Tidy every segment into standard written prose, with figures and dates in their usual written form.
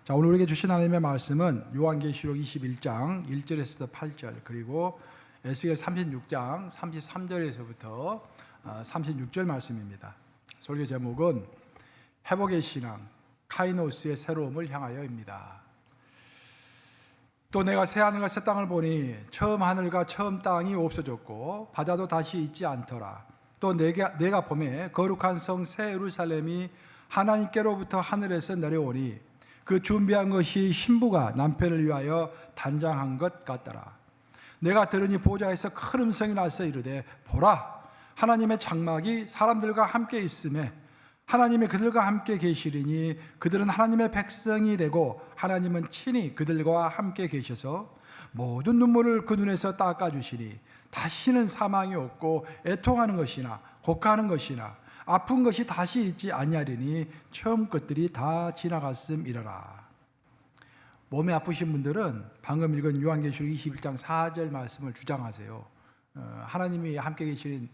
자, 오늘 우리에게 주신 하나님의 말씀은 요한계시록 21장 1절에서 8절, 그리고 에스겔 36장 33절에서부터 36절 말씀입니다. 설교 제목은 회복의 신앙, 카이노스의 새로움을 향하여입니다. 또 내가 새 하늘과 새 땅을 보니 처음 하늘과 처음 땅이 없어졌고 바다도 다시 있지 않더라. 또 내가 보매 거룩한 성 새 예루살렘이 하나님께로부터 하늘에서 내려오니 그 준비한 것이 신부가 남편을 위하여 단장한 것 같더라. 내가 들으니 보좌에서 큰 음성이 나서 이르되 보라, 하나님의 장막이 사람들과 함께 있음에 하나님이 그들과 함께 계시리니 그들은 하나님의 백성이 되고 하나님은 친히 그들과 함께 계셔서 모든 눈물을 그 눈에서 닦아주시니 다시는 사망이 없고 애통하는 것이나 곡하는 것이나 아픈 것이 다시 있지 아니하리니 처음 것들이 다 지나갔음이러라. 몸이 아프신 분들은 방금 읽은 요한계시록 21장 4절 말씀을 주장하세요. 하나님이 함께 계시는,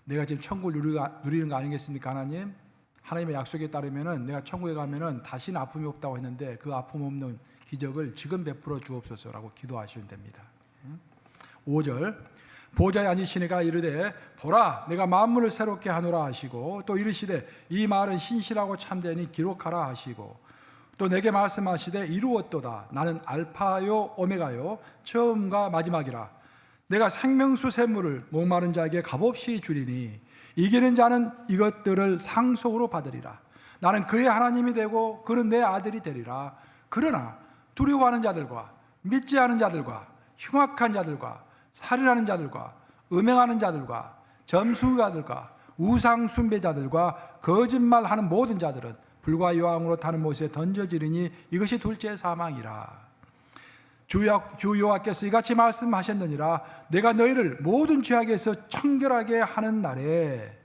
내가 지금 천국을 누리는 거 아니겠습니까? 하나님의 약속에 따르면은 내가 천국에 가면은 다시는 아픔이 없다고 했는데 그 아픔 없는 기적을 지금 베풀어 주옵소서라고 기도하시면 됩니다. 5절, 보좌에 앉으시니가 이르되 보라, 내가 만물을 새롭게 하노라 하시고 또 이르시되 이 말은 신실하고 참되니 기록하라 하시고 또 내게 말씀하시되 이루었도다. 나는 알파요 오메가요 처음과 마지막이라. 내가 생명수 샘물을 목마른 자에게 값없이 주리니 이기는 자는 이것들을 상속으로 받으리라. 나는 그의 하나님이 되고 그는 내 아들이 되리라. 그러나 두려워하는 자들과 믿지 않은 자들과 흉악한 자들과 살인하는 자들과 음행하는 자들과 점수가들과 우상 숭배자들과 거짓말하는 모든 자들은 불과 여왕으로 타는 못에 던져지리니 이것이 둘째 사망이라. 주 여호와께서 이같이 말씀하셨느니라. 내가 너희를 모든 죄악에서 청결하게 하는 날에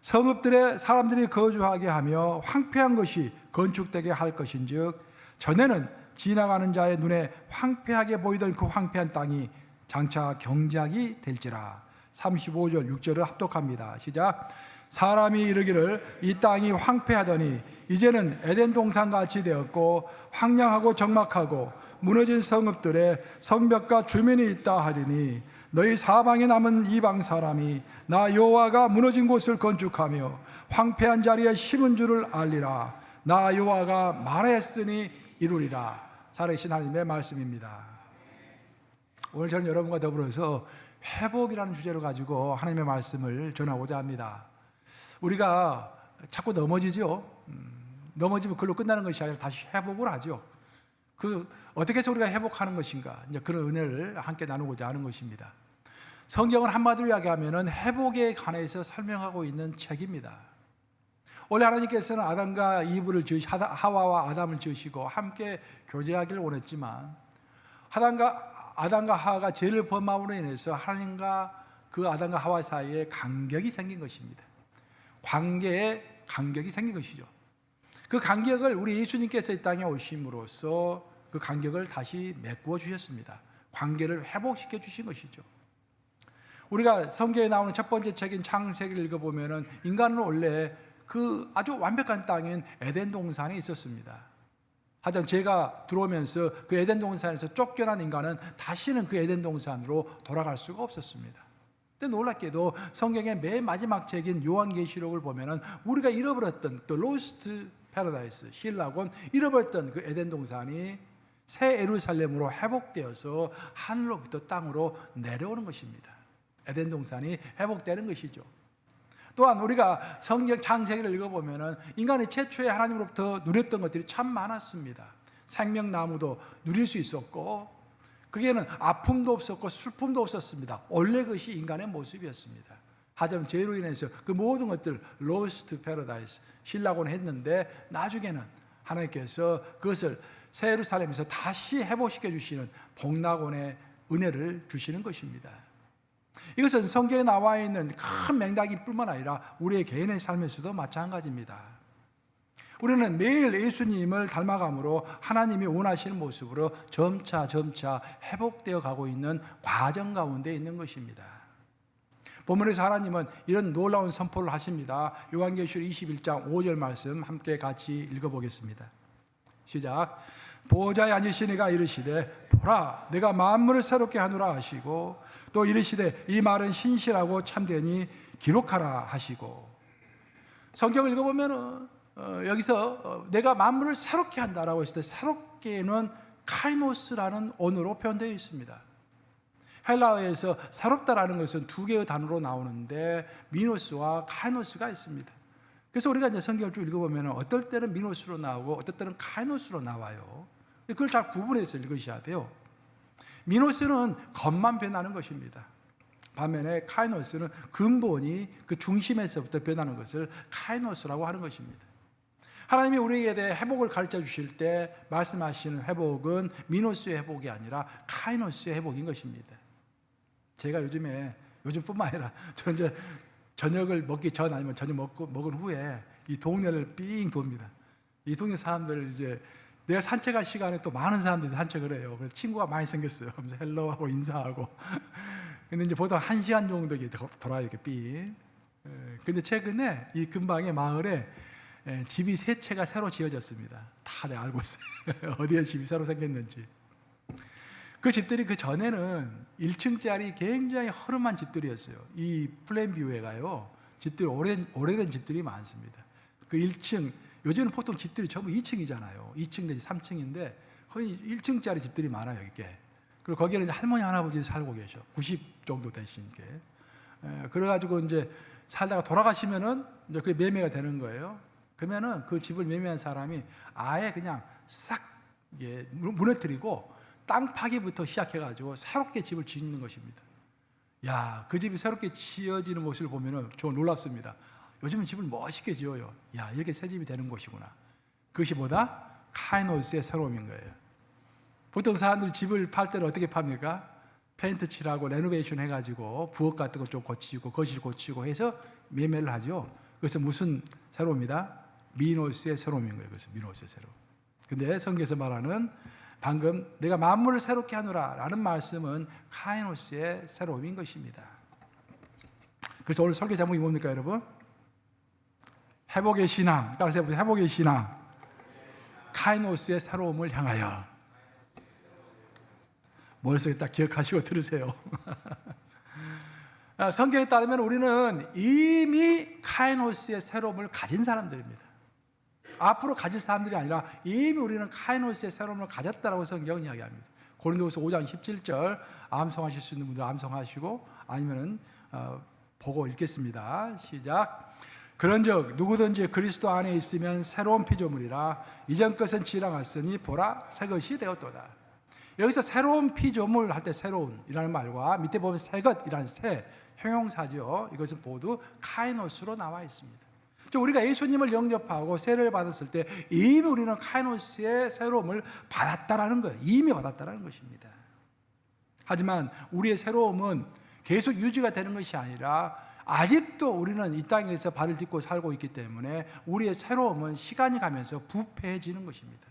성읍들에 사람들이 거주하게 하며 황폐한 것이 건축되게 할 것인즉 전에는 지나가는 자의 눈에 황폐하게 보이던 그 황폐한 땅이 장차 경작이 될지라. 35절 6절을 합독합니다. 시작. 사람이 이르기를 이 땅이 황폐하더니 이제는 에덴 동산같이 되었고 황량하고 적막하고 무너진 성읍들에 성벽과 주민이 있다 하리니 너희 사방에 남은 이방 사람이 나 여호와가 무너진 곳을 건축하며 황폐한 자리에 심은 줄을 알리라. 나 여호와가 말했으니 이루리라. 살아계신 하나님의 말씀입니다. 오늘 저는 여러분과 더불어서 회복이라는 주제로 가지고 하나님의 말씀을 전하고자 합니다. 우리가 자꾸 넘어지죠. 넘어지면 그걸로 끝나는 것이 아니라 다시 회복을 하죠. 어떻게 해서 우리가 회복하는 것인가, 이제 그런 은혜를 함께 나누고자 하는 것입니다. 성경은 한마디로 이야기하면 회복에 관해서 설명하고 있는 책입니다. 원래 하나님께서는 아담과 이브를 하와와 아담을 지으시고 함께 교제하기를 원했지만 아담과 하와가 죄를 범함으로 인해서 하나님과 그 아담과 하와 사이에 간격이 생긴 것입니다. 관계에 간격이 생긴 것이죠. 그 간격을 우리 예수님께서 이 땅에 오심으로써 그 간격을 다시 메꾸어 주셨습니다. 관계를 회복시켜 주신 것이죠. 우리가 성경에 나오는 첫 번째 책인 창세기를 읽어보면 인간은 원래 그 아주 완벽한 땅인 에덴 동산에 있었습니다. 하지만 죄가 들어오면서 그 에덴 동산에서 쫓겨난 인간은 다시는 그 에덴 동산으로 돌아갈 수가 없었습니다. 근데 놀랍게도 성경의 맨 마지막 책인 요한계시록을 보면은 우리가 잃어버렸던 또 로스트 패러다이스, 신라곤 잃어버렸던 그 에덴 동산이 새 예루살렘으로 회복되어서 하늘로부터 땅으로 내려오는 것입니다. 에덴 동산이 회복되는 것이죠. 또한 우리가 성경 창세기를 읽어보면 인간이 최초에 하나님으로부터 누렸던 것들이 참 많았습니다. 생명나무도 누릴 수 있었고 그게는 아픔도 없었고 슬픔도 없었습니다. 원래 그것이 인간의 모습이었습니다. 하지만 죄로 인해서 그 모든 것들 로스트 패러다이스, 신라곤 했는데 나중에는 하나님께서 그것을 새 예루살렘에서 다시 회복시켜 주시는 복락원의 은혜를 주시는 것입니다. 이것은 성경에 나와 있는 큰 맹다기 뿐만 아니라 우리의 개인의 삶에서도 마찬가지입니다. 우리는 매일 예수님을 닮아감으로 하나님이 원하시는 모습으로 점차 회복되어 가고 있는 과정 가운데 있는 것입니다. 본문에서 하나님은 이런 놀라운 선포를 하십니다. 요한계시록 21장 5절 말씀 함께 같이 읽어보겠습니다. 시작. 보좌에 앉으신 이가 이르시되 보라 내가 만물을 새롭게 하노라 하시고 또 이르시되 이 말은 신실하고 참되니 기록하라 하시고. 성경을 읽어보면은 여기서 내가 만물을 새롭게 한다라고 했을 때 새롭게는 카이노스라는 언어로 표현되어 있습니다. 헬라어에서 새롭다라는 것은 두 개의 단어로 나오는데 미노스와 카이노스가 있습니다. 그래서 우리가 이제 성경을 쭉 읽어보면 어떨 때는 미노스로 나오고 어떨 때는 카이노스로 나와요. 그걸 잘 구분해서 읽으셔야 돼요. 미노스는 겉만 변하는 것입니다. 반면에 카이노스는 근본이 그 중심에서부터 변하는 것을 카이노스라고 하는 것입니다. 하나님이 우리에게 대해 회복을 가르쳐 주실 때 말씀하시는 회복은 미노스의 회복이 아니라 카이노스의 회복인 것입니다. 제가 요즘뿐만 아니라 저는 이제 저녁을 먹기 전 아니면 저녁 먹은 후에 이 동네를 삥 돕니다. 이 동네 사람들 이제 내가 산책할 시간에 또 많은 사람들이 산책을 해요. 그래서 친구가 많이 생겼어요. 그래서 헬로하고 인사하고. 근데 이제 보통 1시간 정도 돌아요, 이렇게 삥. 근데 최근에 이 근방의 마을에 집이 3채가 새로 지어졌습니다. 다 내가 알고 있어요. 어디에 집이 새로 생겼는지. 그 집들이 그 전에는 1층짜리 굉장히 허름한 집들이었어요. 이 플랜뷰에 가요. 집들이 오래된 집들이 많습니다. 그 1층, 요즘은 보통 집들이 전부 2층이잖아요. 2층 내지 3층인데 거의 1층짜리 집들이 많아요, 이게. 그리고 거기에는 이제 할머니, 할아버지 살고 계셔. 90 정도 되신 게. 그래가지고 이제 살다가 돌아가시면은 이제 그게 매매가 되는 거예요. 그러면은 그 집을 매매한 사람이 아예 그냥 싹 무너뜨리고 땅 파기부터 시작해가지고 새롭게 집을 짓는 것입니다. 야, 그 집이 새롭게 지어지는 모습을 보면은 저 놀랍습니다. 요즘은 집을 멋있게 지어요. 야, 이렇게 새 집이 되는 곳이구나. 그것이 뭐다? 카이노스의 새로움인 거예요. 보통 사람들이 집을 팔 때는 어떻게 팝니까? 페인트 칠하고 레노베이션 해가지고 부엌 같은 거 좀 고치고 거실 고치고 해서 매매를 하죠. 그래서 무슨 새로움이다? 미노스의 새로움인 거예요. 그래서 미노스의 새로움. 근데 성경에서 말하는 방금 내가 만물을 새롭게 하노라 라는 말씀은 카이노스의 새로움인 것입니다. 그래서 오늘 설교 제목이 뭡니까, 여러분? 회복의 신앙. 따라서 해보세요. 회복의 신앙. 카이노스의 새로움을 향하여. 머릿속에 딱 기억하시고 들으세요. 성경에 따르면 우리는 이미 카이노스의 새로움을 가진 사람들입니다. 앞으로 가질 사람들이 아니라 이미 우리는 카이노스의 새로움을 가졌다라고 성경은 이야기합니다. 고린도후서 5장 17절 암송하실 수 있는 분들 암송하시고 아니면은 보고 읽겠습니다. 시작. 그런즉 누구든지 그리스도 안에 있으면 새로운 피조물이라 이전 것은 지나갔으니 보라 새 것이 되었도다. 여기서 새로운 피조물 할 때 새로운이라는 말과 밑에 보면 새 것이라는 새 형용사죠. 이것은 모두 카이노스로 나와 있습니다. 우리가 예수님을 영접하고 세례를 받았을 때 이미 우리는 카이노스의 새로움을 받았다라는 거예요. 이미 받았다라는 것입니다. 하지만 우리의 새로움은 계속 유지가 되는 것이 아니라 아직도 우리는 이 땅에서 발을 딛고 살고 있기 때문에 우리의 새로움은 시간이 가면서 부패해지는 것입니다.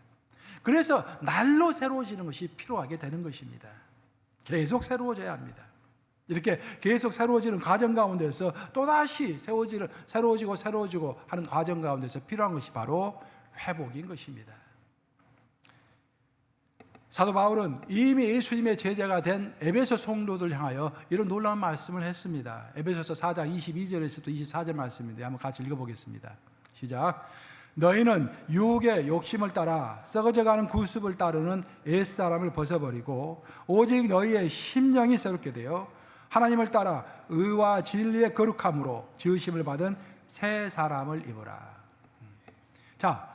그래서 날로 새로워지는 것이 필요하게 되는 것입니다. 계속 새로워져야 합니다. 이렇게 계속 새로워지는 과정 가운데서 또다시 새로워지고 하는 과정 가운데서 필요한 것이 바로 회복인 것입니다. 사도 바울은 이미 예수님의 제자가 된 에베소 성도들 향하여 이런 놀라운 말씀을 했습니다. 에베소서 4장 22절에서부터 24절 말씀인데 한번 같이 읽어보겠습니다. 시작. 너희는 유혹의 욕심을 따라 썩어져가는 구습을 따르는 옛사람을 벗어버리고 오직 너희의 심령이 새롭게 되어 하나님을 따라 의와 진리의 거룩함으로 지으심을 받은 새 사람을 입어라. 자,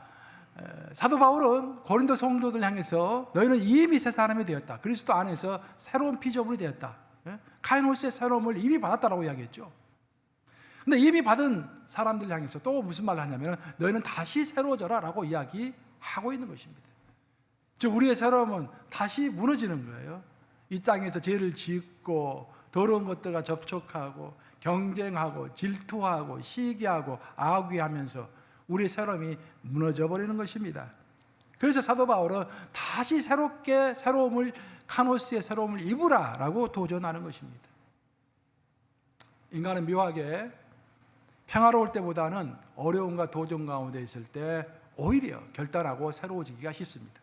사도 바울은 고린도 성도들 향해서 너희는 이미 새 사람이 되었다. 그리스도 안에서 새로운 피조물이 되었다. 카이노스의 새로움을 이미 받았다라고 이야기했죠. 근데 이미 받은 사람들 향해서 또 무슨 말을 하냐면 너희는 다시 새로워져라 라고 이야기하고 있는 것입니다. 즉 우리의 새로움은 다시 무너지는 거예요. 이 땅에서 죄를 짓고 더러운 것들과 접촉하고 경쟁하고 질투하고 시기하고 아귀하면서 우리의 새로움이 무너져 버리는 것입니다. 그래서 사도 바울은 다시 새롭게 카노스의 새로움을 입으라라고 도전하는 것입니다. 인간은 묘하게 평화로울 때보다는 어려움과 도전 가운데 있을 때 오히려 결단하고 새로워지기가 쉽습니다.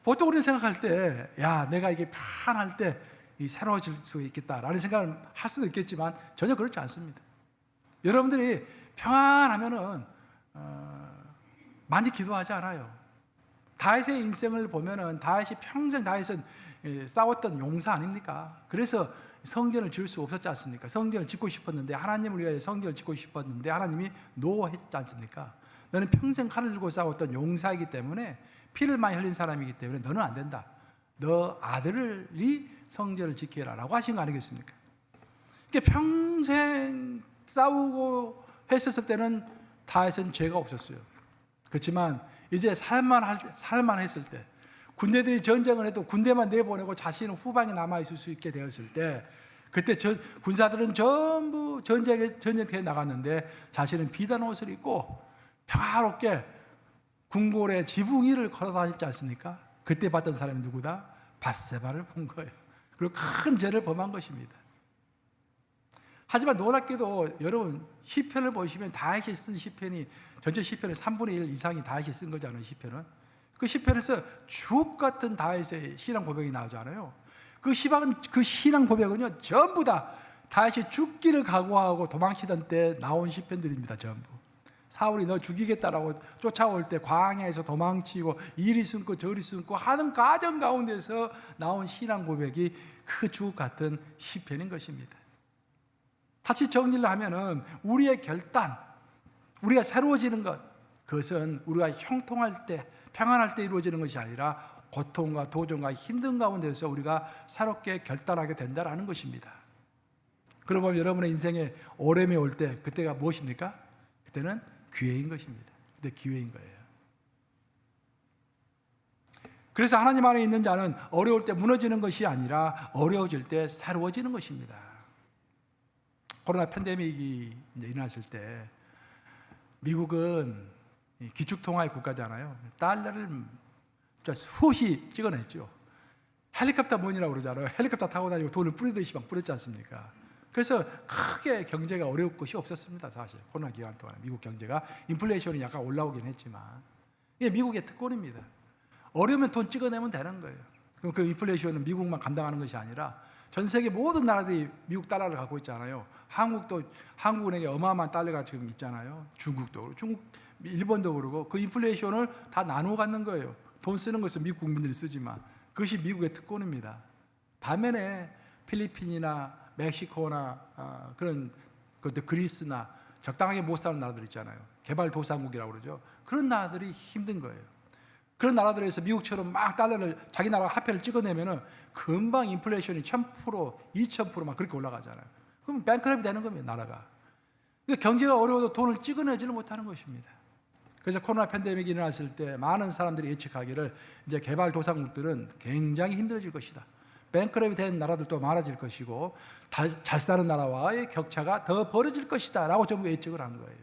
보통 우리는 생각할 때, 야, 내가 이게 편할 때 새로워질 수 있겠다라는 생각을 할 수도 있겠지만 전혀 그렇지 않습니다. 여러분들이 평안하면은 많이 기도하지 않아요. 다윗의 인생을 보면은 다윗이 평생 다윗은 싸웠던 용사 아닙니까? 그래서 성전을 지을 수 없었지 않습니까? 성전을 짓고 싶었는데, 하나님을 위하여 성전을 짓고 싶었는데 하나님이 노했지 않습니까? 너는 평생 칼을 들고 싸웠던 용사이기 때문에, 피를 많이 흘린 사람이기 때문에 너는 안 된다. 너 아들이 성전을 지켜라 라고 하신 거 아니겠습니까? 그러니까 평생 싸우고 했었을 때는 다윗은 죄가 없었어요. 그렇지만 이제 살만했을 때, 군대들이 전쟁을 해도 군대만 내보내고 자신은 후방에 남아있을 수 있게 되었을 때, 그때 군사들은 전부 전쟁터에 나갔는데 자신은 비단 옷을 입고 평화롭게 궁궐의 지붕 위를 걸어다녔지 않습니까? 그때 봤던 사람이 누구다? 밧세바를 본 거예요. 그리고 큰 죄를 범한 것입니다. 하지만 놀랍게도 여러분, 시편을 보시면 다윗이 쓴 시편이 전체 시편의 3분의 1 이상이 다윗이 쓴 거잖아요. 시편은 그 시편에서 주옥 같은 다윗의 신앙 고백이 나오잖아요. 그 신앙 고백은요, 전부 다 다윗이 죽기를 각오하고 도망치던 때 나온 시편들입니다. 전부. 사울이 너 죽이겠다라고 쫓아올 때 광야에서 도망치고 이리 숨고 저리 숨고 하는 과정 가운데서 나온 신앙 고백이 그 주옥 같은 시편인 것입니다. 다시 정리를 하면은 우리의 결단, 우리가 새로워지는 것, 그것은 우리가 형통할 때, 평안할 때 이루어지는 것이 아니라 고통과 도전과 힘든 가운데서 우리가 새롭게 결단하게 된다라는 것입니다. 그러면 여러분의 인생에 어려움이 올 때 그때가 무엇입니까? 그때는 기회인 것입니다. 그때 기회인 거예요. 그래서 하나님 안에 있는 자는 어려울 때 무너지는 것이 아니라 어려워질 때 새로워지는 것입니다. 코로나 팬데믹이 일어났을 때 미국은 기축통화의 국가잖아요. 달러를 수없이 찍어냈죠. 헬리콥터 money라고 그러잖아요. 헬리콥터 타고 다니고 돈을 뿌리듯이 막 뿌렸지 않습니까? 그래서 크게 경제가 어려울 것이 없었습니다. 사실 코로나 기간 동안 미국 경제가 인플레이션이 약간 올라오긴 했지만 이게 미국의 특권입니다. 어려우면 돈 찍어내면 되는 거예요. 그럼 그 인플레이션은 미국만 감당하는 것이 아니라 전 세계 모든 나라들이 미국 달러를 갖고 있잖아요. 한국은행에 어마어마한 달러가 지금 있잖아요. 중국도 일본도 그러고 그 인플레이션을 다 나누어 갖는 거예요. 돈 쓰는 것은 미국 국민들이 쓰지만 그것이 미국의 특권입니다. 반면에 필리핀이나 멕시코나 그런 것들, 그리스나 적당하게 못 사는 나라들 있잖아요. 개발도상국이라고 그러죠. 그런 나라들이 힘든 거예요. 그런 나라들에서 미국처럼 막 달러를 자기 나라 화폐를 찍어내면은 금방 인플레이션이 1000%, 2000% 막 그렇게 올라가잖아요. 그럼 뱅크럽이 되는 겁니다, 나라가. 그러니까 경제가 어려워도 돈을 찍어내지는 못하는 것입니다. 그래서 코로나 팬데믹이 일어났을 때 많은 사람들이 예측하기를 이제 개발도상국들은 굉장히 힘들어질 것이다. 뱅크럽이 된 나라들도 많아질 것이고 잘 사는 나라와의 격차가 더 벌어질 것이다 라고 전부 예측을 한 거예요.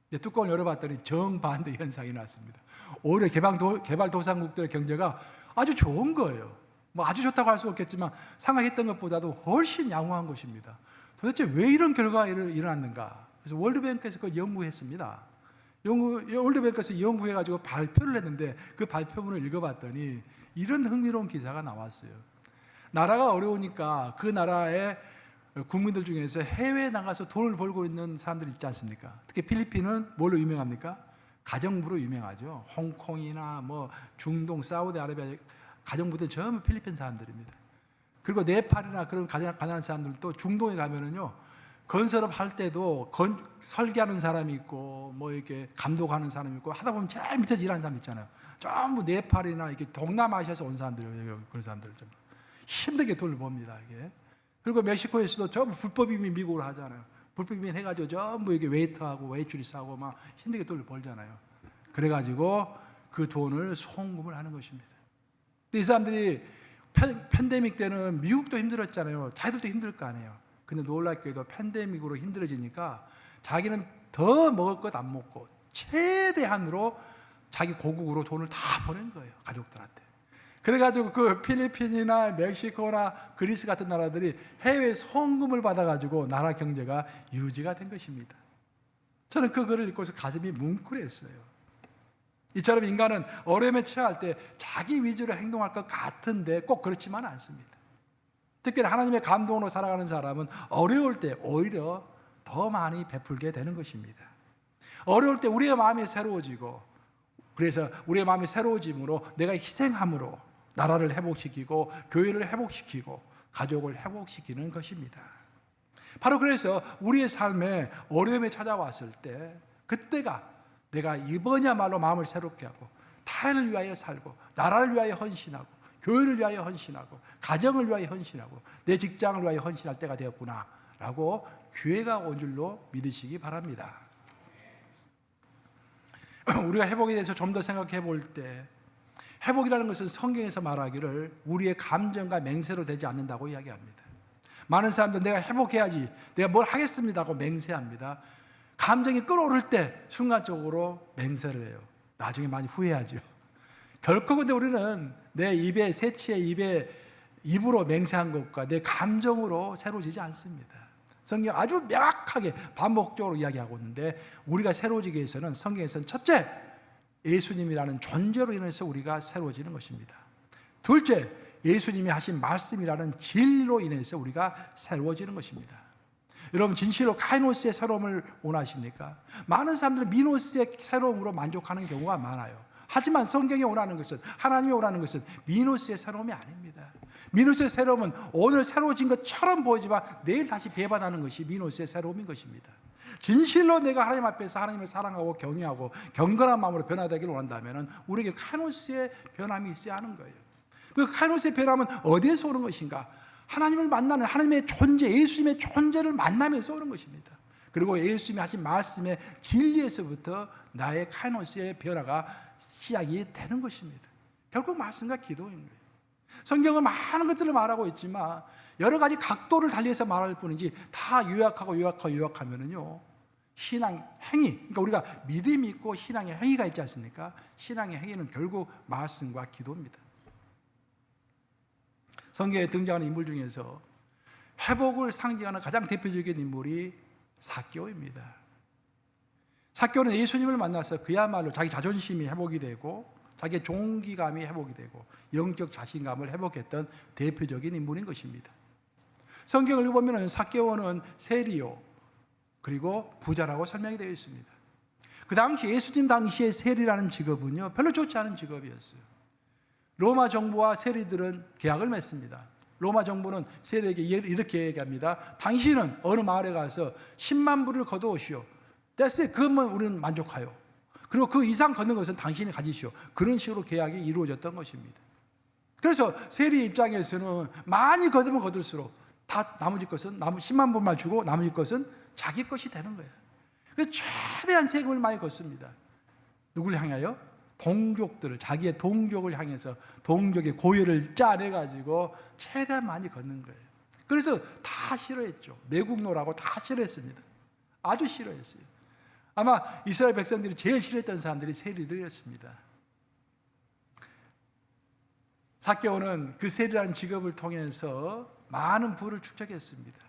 이제 뚜껑을 열어봤더니 정반대 현상이 났습니다. 오히려 개발도상국들의 경제가 아주 좋은 거예요. 뭐 아주 좋다고 할 수 없겠지만 생각했던 것보다도 훨씬 양호한 것입니다. 도대체 왜 이런 결과가 일어났는가? 그래서 월드뱅크에서 그걸 연구했습니다. 월드뱅크에서 연구해가지고 발표를 했는데 그 발표문을 읽어봤더니 이런 흥미로운 기사가 나왔어요. 나라가 어려우니까 그 나라의 국민들 중에서 해외에 나가서 돈을 벌고 있는 사람들이 있지 않습니까? 특히 필리핀은 뭘로 유명합니까? 가정부로 유명하죠. 홍콩이나 뭐 중동, 사우디아라비아 가정부들 전부 필리핀 사람들입니다. 그리고 네팔이나 그런 가난한 사람들도 중동에 가면은요, 건설업 할 때도 설계하는 사람이 있고 뭐 이렇게 감독하는 사람이 있고 하다 보면 제일 밑에서 일하는 사람 있잖아요. 전부 네팔이나 이렇게 동남아시아에서 온 사람들이에요. 그런 사람들 좀 힘들게 돈을 법니다. 이게. 그리고 멕시코에서도 전부 불법 이민 미국으로 하잖아요. 불법 이민 해가지고 전부 이게 웨이터하고 웨이트리스하고 막 힘들게 돈을 벌잖아요. 그래가지고 그 돈을 송금을 하는 것입니다. 근데 이 사람들이 팬데믹 때는 미국도 힘들었잖아요. 자기들도 힘들 거 아니에요. 근데 놀랍게도 팬데믹으로 힘들어지니까 자기는 더 먹을 것 안 먹고 최대한으로 자기 고국으로 돈을 다 보낸 거예요. 가족들한테. 그래가지고 그 필리핀이나 멕시코나 그리스 같은 나라들이 해외 송금을 받아가지고 나라 경제가 유지가 된 것입니다. 저는 그 글을 읽고서 가슴이 뭉클했어요. 이처럼 인간은 어려움에 처할 때 자기 위주로 행동할 것 같은데 꼭 그렇지만 않습니다. 특히 하나님의 감동으로 살아가는 사람은 어려울 때 오히려 더 많이 베풀게 되는 것입니다. 어려울 때 우리의 마음이 새로워지고, 그래서 우리의 마음이 새로워짐으로 내가 희생함으로 나라를 회복시키고 교회를 회복시키고 가족을 회복시키는 것입니다. 바로 그래서 우리의 삶에 어려움이 찾아왔을 때 그때가 내가 이번이야말로 마음을 새롭게 하고 타인을 위하여 살고 나라를 위하여 헌신하고 교회를 위하여 헌신하고 가정을 위하여 헌신하고 내 직장을 위하여 헌신할 때가 되었구나 라고 기회가 온 줄로 믿으시기 바랍니다. 우리가 회복에 대해서 좀 더 생각해 볼 때 회복이라는 것은 성경에서 말하기를 우리의 감정과 맹세로 되지 않는다고 이야기합니다. 많은 사람들은 내가 회복해야지, 내가 뭘 하겠습니다 하고 맹세합니다. 감정이 끓어오를 때 순간적으로 맹세를 해요. 나중에 많이 후회하죠. 결코 근데 우리는 내 입에 새치의 입으로 맹세한 것과 내 감정으로 새로워지지 않습니다. 성경 아주 명확하게 반복적으로 이야기하고 있는데, 우리가 새로워지기 위해서는 성경에서는 첫째, 예수님이라는 존재로 인해서 우리가 새로워지는 것입니다. 둘째, 예수님이 하신 말씀이라는 진리로 인해서 우리가 새로워지는 것입니다. 여러분, 진실로 카이노스의 새로움을 원하십니까? 많은 사람들은 미노스의 새로움으로 만족하는 경우가 많아요. 하지만 성경이 원하는 것은, 하나님이 원하는 것은 미노스의 새로움이 아닙니다. 미노스의 새로움은 오늘 새로워진 것처럼 보이지만 내일 다시 배반하는 것이 미노스의 새로움인 것입니다. 진실로 내가 하나님 앞에서 하나님을 사랑하고 경외하고 경건한 마음으로 변화되기를 원한다면 우리에게 카이노스의 변함이 있어야 하는 거예요. 그 카이노스의 변함은 어디에서 오는 것인가? 하나님을 만나는, 하나님의 존재, 예수님의 존재를 만나면서 오는 것입니다. 그리고 예수님이 하신 말씀의 진리에서부터 나의 카이노스의 변화가 시작이 되는 것입니다. 결국 말씀과 기도인 거예요. 성경은 많은 것들을 말하고 있지만 여러 가지 각도를 달리해서 말할 뿐이지 다 요약하면은요, 신앙 행위, 그러니까 우리가 믿음이 있고 신앙의 행위가 있지 않습니까? 신앙의 행위는 결국 말씀과 기도입니다. 성경에 등장하는 인물 중에서 회복을 상징하는 가장 대표적인 인물이 삭개오입니다. 삭개오는 예수님을 만나서 그야말로 자기 자존심이 회복이 되고 자기의 존귀감이 회복이 되고 영적 자신감을 회복했던 대표적인 인물인 것입니다. 성경을 읽어보면 삭개오는 세리요, 그리고 부자라고 설명이 되어 있습니다. 그 당시 예수님 당시의 세리라는 직업은요, 별로 좋지 않은 직업이었어요. 로마 정부와 세리들은 계약을 맺습니다. 로마 정부는 세리에게 이렇게 얘기합니다. 당신은 어느 마을에 가서 10만 불을 거두오시오. 됐어요. 그것만 우리는 만족하여. 그리고 그 이상 걷는 것은 당신이 가지시오. 그런 식으로 계약이 이루어졌던 것입니다. 그래서 세리 입장에서는 많이 거두면 거둘수록 다 나머지 것은 10만 불만 주고 나머지 것은 자기 것이 되는 거예요. 그래서 최대한 세금을 많이 걷습니다. 누구를 향하여? 동족들을, 자기의 동족을 향해서 동족의 고혈을 짜내가지고 최대한 많이 걷는 거예요. 그래서 다 싫어했죠. 매국노라고 다 싫어했습니다. 아주 싫어했어요. 아마 이스라엘 백성들이 제일 싫어했던 사람들이 세리들이었습니다. 삭개오는 그 세리라는 직업을 통해서 많은 부를 축적했습니다.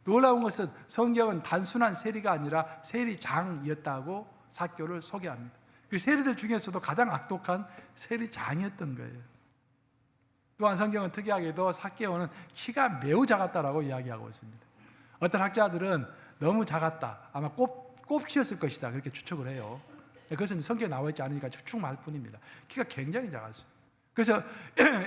놀라운 것은 성경은 단순한 세리가 아니라 세리장이었다고 삭개오를 소개합니다. 그 세리들 중에서도 가장 악독한 세리장이었던 거예요. 또한 성경은 특이하게도 삭개오는 키가 매우 작았다라고 이야기하고 있습니다. 어떤 학자들은 너무 작았다, 아마 꼽치였을 것이다, 그렇게 추측을 해요. 그것은 성경에 나와 있지 않으니까 추측할 뿐입니다. 키가 굉장히 작았어요. 그래서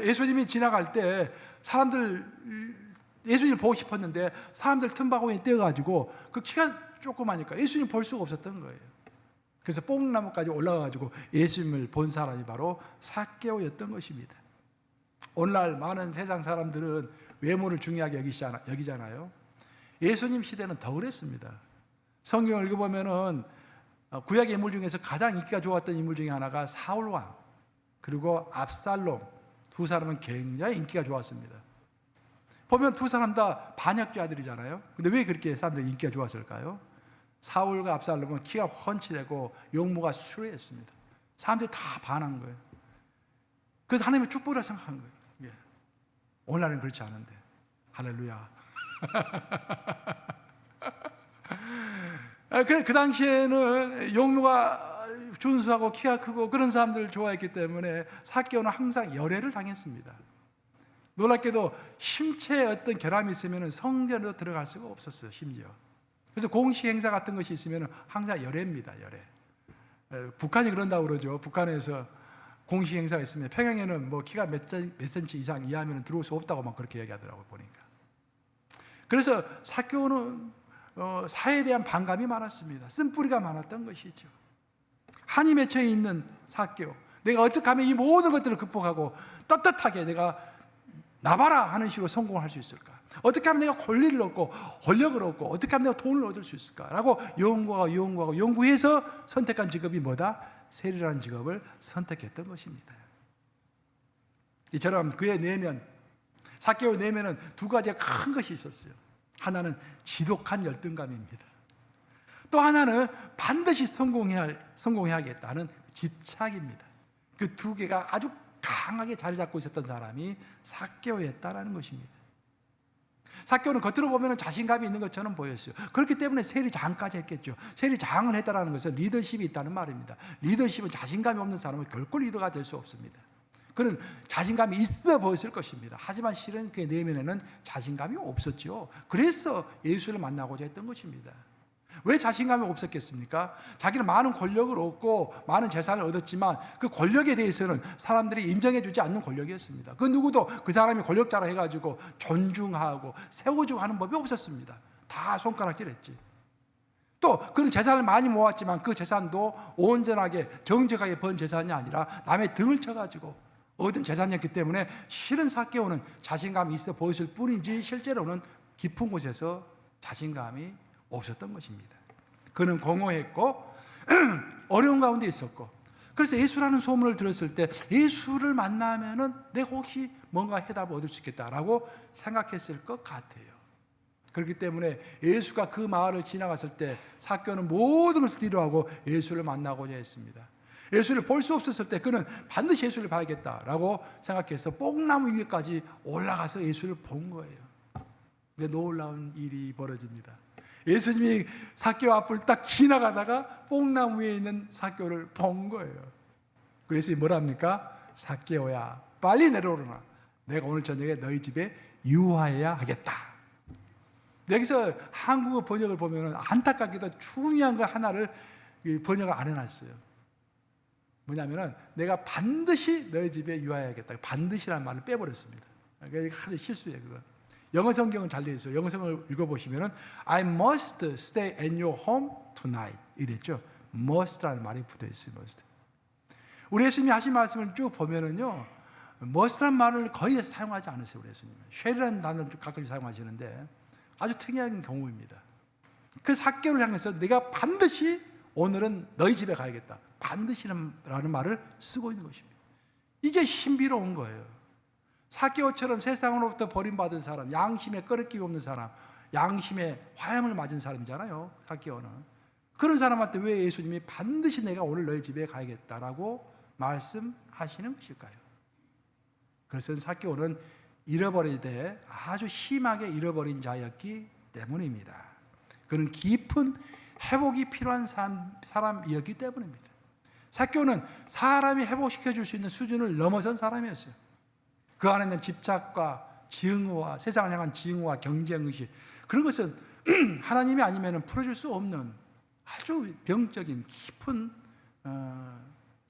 예수님이 지나갈 때 사람들, 예수님을 보고 싶었는데 사람들 틈바구니에 떼어가지고 그 키가 조그마니까 예수님 볼 수가 없었던 거예요. 그래서 뽕나무까지 올라가가지고 예수님을 본 사람이 바로 삭개오였던 것입니다. 오늘날 많은 세상 사람들은 외모를 중요하게 여기잖아요. 예수님 시대는 더 그랬습니다. 성경을 읽어보면은 구약의 인물 중에서 가장 인기가 좋았던 인물 중에 하나가 사울왕, 그리고 압살롬, 두 사람은 굉장히 인기가 좋았습니다. 보면 두 사람 다 반역자들이잖아요. 근데 왜 그렇게 사람들이 인기가 좋았을까요? 사울과 압살롬은 키가 훤칠하고 용모가 수려했습니다. 사람들이 다 반한 거예요. 그래서 하나님의 축복이라고 생각한 거예요. 예. 오늘날은 그렇지 않은데. 할렐루야. 그래, 그 당시에는 용모가 준수하고 키가 크고 그런 사람들을 좋아했기 때문에 삭개오는 항상 열애를 당했습니다. 놀랍게도 심체에 어떤 결함이 있으면 성전으로 들어갈 수가 없었어요. 심지어. 그래서 공식 행사 같은 것이 있으면 항상 열애입니다. 열애. 북한이 그런다고 그러죠. 북한에서 공식 행사가 있으면 평양에는 뭐 키가 몇 센치 이상 이하면 들어올 수 없다고 막 그렇게 얘기하더라고요. 보니까. 그래서 삭개오는 사회에 대한 반감이 많았습니다. 쓴뿌리가 많았던 것이죠. 한이 맺혀 있는 삭개오. 내가 어떻게 하면 이 모든 것들을 극복하고 떳떳하게 내가 나봐라 하는 식으로 성공할 수 있을까? 어떻게 하면 내가 권리를 얻고 권력을 얻고 어떻게 하면 내가 돈을 얻을 수 있을까라고 연구해서 선택한 직업이 뭐다? 세리라는 직업을 선택했던 것입니다. 이처럼 그의 내면, 삭개오의 내면은 두 가지의 큰 것이 있었어요. 하나는 지독한 열등감입니다. 또 하나는 반드시 성공해야겠다는 집착입니다. 그 두 개가 아주 강하게 자리 잡고 있었던 사람이 삭개오였다라는 것입니다. 삭개오는 겉으로 보면 자신감이 있는 것처럼 보였어요. 그렇기 때문에 세리장까지 했겠죠. 세리장을 했다는 것은 리더십이 있다는 말입니다. 리더십은 자신감이 없는 사람은 결코 리더가 될 수 없습니다. 그는 자신감이 있어 보였을 것입니다. 하지만 실은 그의 내면에는 자신감이 없었죠. 그래서 예수를 만나고자 했던 것입니다. 왜 자신감이 없었겠습니까? 자기는 많은 권력을 얻고 많은 재산을 얻었지만 그 권력에 대해서는 사람들이 인정해주지 않는 권력이었습니다. 그 누구도 그 사람이 권력자라 해가지고 존중하고 세워주고 하는 법이 없었습니다. 다 손가락질했지. 또 그는 재산을 많이 모았지만 그 재산도 온전하게 정직하게 번 재산이 아니라 남의 등을 쳐가지고 얻은 재산이었기 때문에 실은 삭개오는 자신감이 있어 보였을 뿐이지 실제로는 깊은 곳에서 자신감이 없었던 것입니다. 그는 공허했고 어려운 가운데 있었고, 그래서 예수라는 소문을 들었을 때 예수를 만나면은 내가 혹시 뭔가 해답을 얻을 수 있겠다라고 생각했을 것 같아요. 그렇기 때문에 예수가 그 마을을 지나갔을 때 삭개오는 모든 것을 뒤로하고 예수를 만나고자 했습니다. 예수를 볼 수 없었을 때 그는 반드시 예수를 봐야겠다라고 생각해서 뽕나무 위에까지 올라가서 예수를 본 거예요. 근데 놀라운 일이 벌어집니다. 예수님이 삭개오 앞을 딱 지나가다가 뽕나무 위에 있는 삭개오를 본 거예요. 그래서 뭐랍니까? 삭개오야, 빨리 내려오라. 내가 오늘 저녁에 너희 집에 유하여야 하겠다. 여기서 한국어 번역을 보면 안타깝게도 중요한 거 하나를 번역을 안 해놨어요. 뭐냐면은 내가 반드시 너희 집에 유하여야겠다. 반드시라는 말을 빼버렸습니다. 그게 아주 실수예요, 그거. 영어 성경은 잘 되어 있어요. 영어 성경을 읽어보시면은 I must stay in your home tonight 이랬죠. must라는 말이 붙어 있어요. must. 우리 예수님이 하신 말씀을 쭉 보면은요, must라는 말을 거의 사용하지 않으세요. 우리 예수님은 쉘이라는 단어를 가끔 사용하시는데 아주 특이한 경우입니다. 그 삭개오를 향해서 내가 반드시 오늘은 너희 집에 가야겠다. 반드시라는 말을 쓰고 있는 것입니다. 이게 신비로운 거예요. 삭개오처럼 세상으로부터 버림받은 사람, 양심에 꺼리낌이 없는 사람, 양심에 화염을 맞은 사람이잖아요. 삭개오는. 그런 사람한테 왜 예수님이 반드시 내가 오늘 너희 집에 가야겠다라고 말씀하시는 것일까요? 그것은 삭개오는 잃어버리되 아주 심하게 잃어버린 자였기 때문입니다. 그는 깊은 회복이 필요한 사람이었기 때문입니다. 삭개오는 사람이 회복시켜 줄 수 있는 수준을 넘어선 사람이었어요. 그 안에 있는 집착과 증오와 세상을 향한 증오와 경쟁의식, 그런 것은 하나님이 아니면 풀어줄 수 없는 아주 병적인 깊은